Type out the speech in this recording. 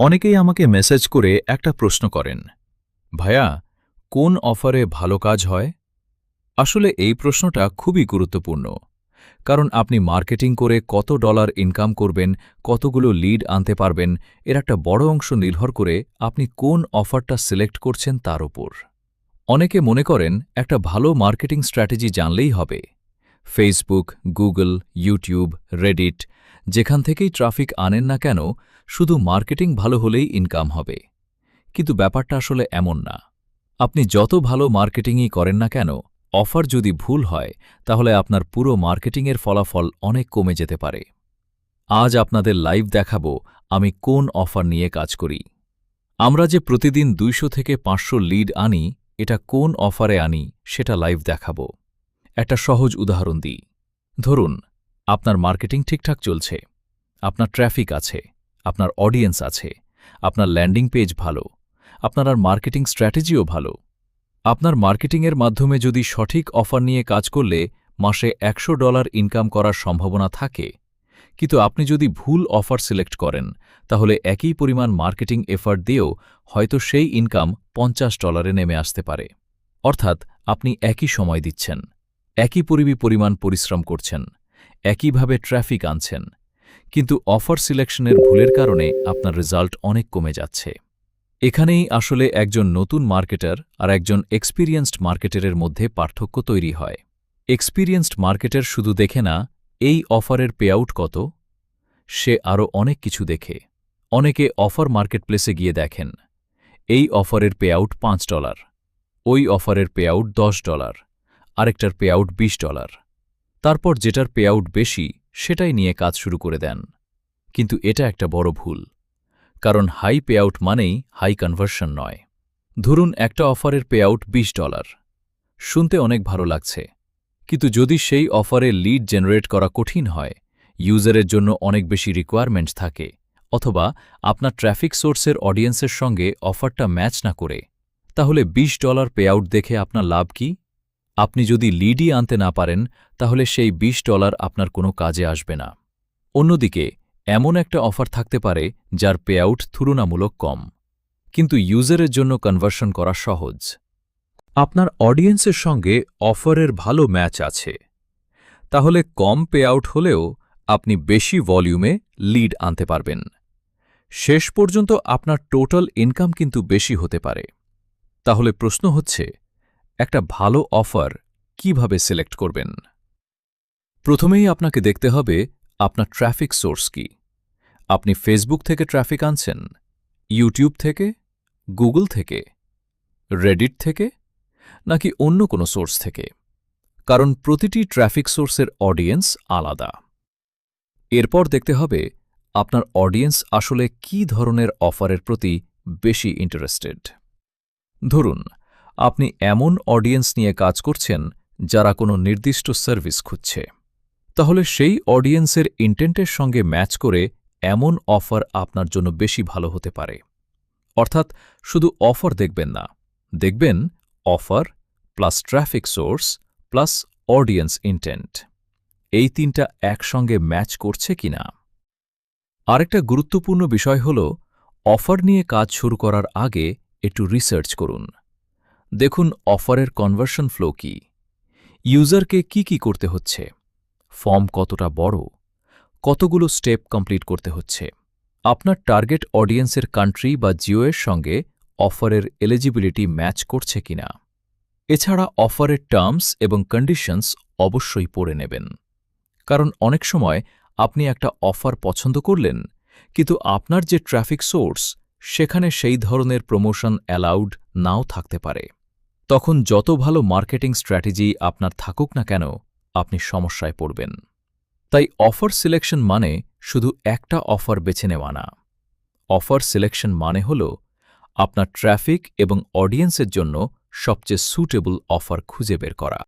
অনেকেই আমাকে মেসেজ করে একটা প্রশ্ন করেন, ভাইয়া, কোন অফারে ভালো কাজ হয়? আসলে এই প্রশ্নটা খুবই গুরুত্বপূর্ণ, কারণ আপনি মার্কেটিং করে কত ডলার ইনকাম করবেন, কতগুলো লিড আনতে পারবেন, এর একটা বড় অংশ নির্ভর করে আপনি কোন অফারটা সিলেক্ট করছেন তার উপর। অনেকে মনে করেন একটা ভালো মার্কেটিং স্ট্র্যাটেজি জানলেই হবে। ফেসবুক, গুগল, ইউটিউব, রেডিট, যেখান থেকেই ট্রাফিক আনেন না কেন, শুধু মার্কেটিং ভালো হলেই ইনকাম হবে। কিন্তু ব্যাপারটা আসলে এমন না। আপনি যত ভালো মার্কেটিংই করেন না কেন, অফার যদি ভুল হয়, তাহলে আপনার পুরো মার্কেটিংয়ের ফলাফল অনেক কমে যেতে পারে। আজ আপনাদের লাইভ দেখাবো আমি কোন অফার নিয়ে কাজ করি। আমরা যে প্রতিদিন 200 থেকে 500 লিড আনি, এটা কোন অফারে আনি সেটা লাইভ দেখাবো। একটা সহজ উদাহরণ দিই। ধরুন, আপনার মার্কেটিং ঠিকঠাক চলছে, আপনার ট্র্যাফিক আছে, আপনার অডিয়েন্স আছে, আপনার ল্যান্ডিং পেজ ভালো, আপনার আর মার্কেটিং স্ট্র্যাটেজিও ভালো। আপনার মার্কেটিংয়ের মাধ্যমে যদি সঠিক অফার নিয়ে কাজ করলে মাসে $100 ইনকাম করার সম্ভাবনা থাকে, কিন্তু আপনি যদি ভুল অফার সিলেক্ট করেন, তাহলে একই পরিমাণ মার্কেটিং এফার্ট দিয়েও হয়তো সেই ইনকাম $50 নেমে আসতে পারে। অর্থাৎ আপনি একই সময় দিচ্ছেন, একই পরিমাণ পরিশ্রম করছেন, একইভাবে ট্র্যাফিক আনছেন, কিন্তু অফার সিলেকশনের ভুলের কারণে আপনার রেজাল্ট অনেক কমে যাচ্ছে। এখানেই আসলে একজন নতুন মার্কেটার আর একজন এক্সপিরিয়েন্সড মার্কেটারের মধ্যে পার্থক্য তৈরি হয়। এক্সপিরিয়েন্সড মার্কেটার শুধু দেখে না এই অফারের পেআউট কত, সে আরও অনেক কিছু দেখে। অনেকে অফার মার্কেটপ্লেসে গিয়ে দেখেন, এই অফারের পেআউট $5, ওই অফারের পেআউট $10, আরেকটার পেআউট $20। তারপর যেটার পেআউট বেশি সেটাই নিয়ে কাজ শুরু করে দেন। কিন্তু এটা একটা বড় ভুল, কারণ হাই পেআউট মানেই হাই কনভার্সন নয়। ধরুন একটা অফারের পেআউট $20, শুনতে অনেক ভালো লাগছে, কিন্তু যদি সেই অফারে লিড জেনারেট করা কঠিন হয়, ইউজারের জন্য অনেক বেশি রিকোয়ারমেন্টস থাকে, অথবা আপনার ট্র্যাফিক সোর্সের অডিয়েন্সের সঙ্গে অফারটা ম্যাচ না করে, তাহলে $20 পেআউট দেখে আপনার লাভ কি? আপনি যদি লিডই আনতে না পারেন, তাহলে সেই $20 আপনার কোনো কাজে আসবে না। অন্যদিকে এমন একটা অফার থাকতে পারে যার পেআউট তুলনামূলক কম, কিন্তু ইউজারের জন্য কনভার্সন করা সহজ। আপনার অডিয়েন্সের সঙ্গে অফারের ভালো ম্যাচ আছে, তাহলে কম পেআউট হলেও আপনি বেশি ভলিউমে লিড আনতে পারবেন। শেষ পর্যন্ত আপনার টোটাল ইনকাম কিন্তু বেশি হতে পারে। তাহলে প্রশ্ন হচ্ছে, একটা ভালো অফার কিভাবে সিলেক্ট করবেন? প্রথমেই আপনাকে দেখতে হবে আপনার ট্র্যাফিক সোর্স কি। আপনি ফেসবুক থেকে ট্র্যাফিক আনছেন, ইউটিউব থেকে, গুগল থেকে, রেডিট থেকে, নাকি অন্য কোনো সোর্স থেকে? কারণ প্রতিটি ট্র্যাফিক সোর্সের অডিয়েন্স আলাদা। এরপর দেখতে হবে আপনার অডিয়েন্স আসলে কী ধরনের অফারের প্রতি বেশি ইন্টারেস্টেড। ধরুন, আপনি এমন অডিয়েন্স নিয়ে কাজ করছেন যারা কোনো নির্দিষ্ট সার্ভিস খুঁজছে, তাহলে সেই অডিয়েন্সের ইন্টেন্টের সঙ্গে ম্যাচ করে এমন অফার আপনার জন্য বেশি ভালো হতে পারে। অর্থাৎ শুধু অফার দেখবেন না, দেখবেন offer plus traffic source plus audience intent, এই তিনটা একসঙ্গে ম্যাচ করছে কিনা। আরেকটা গুরুত্বপূর্ণ বিষয় হল, অফার নিয়ে কাজ শুরু করার আগে একটু রিসার্চ করুন। দেখুন অফারের কনভার্সন ফ্লো কি, ইউজারকে কি করতে হচ্ছে, ফর্ম কতটা বড়, কতগুলো স্টেপ কমপ্লিট করতে হচ্ছে, আপনার টার্গেট অডিয়েন্সের কান্ট্রি বা জিওয়ের সঙ্গে অফারের এলিজিবিলিটি ম্যাচ করছে কিনা। এছাড়া অফারের টার্মস এবং কন্ডিশনস অবশ্যই পড়ে নেবেন, কারণ অনেক সময় আপনি একটা অফার পছন্দ করলেন, কিন্তু আপনার যে ট্র্যাফিক সোর্স সেখানে সেই ধরনের প্রমোশন অ্যালাউড নাও থাকতে পারে। তখন যত ভালো মার্কেটিং স্ট্র্যাটেজি আপনার থাকুক না কেন, আপনি সমস্যায় পড়বেন। তাই অফার সিলেকশন মানে শুধু একটা অফার বেছে নেওয়া না। অফার সিলেকশন মানে হল আপনার ট্র্যাফিক এবং অডিয়েন্সের জন্য সবচেয়ে সুটেবল অফার খুঁজে বের করা।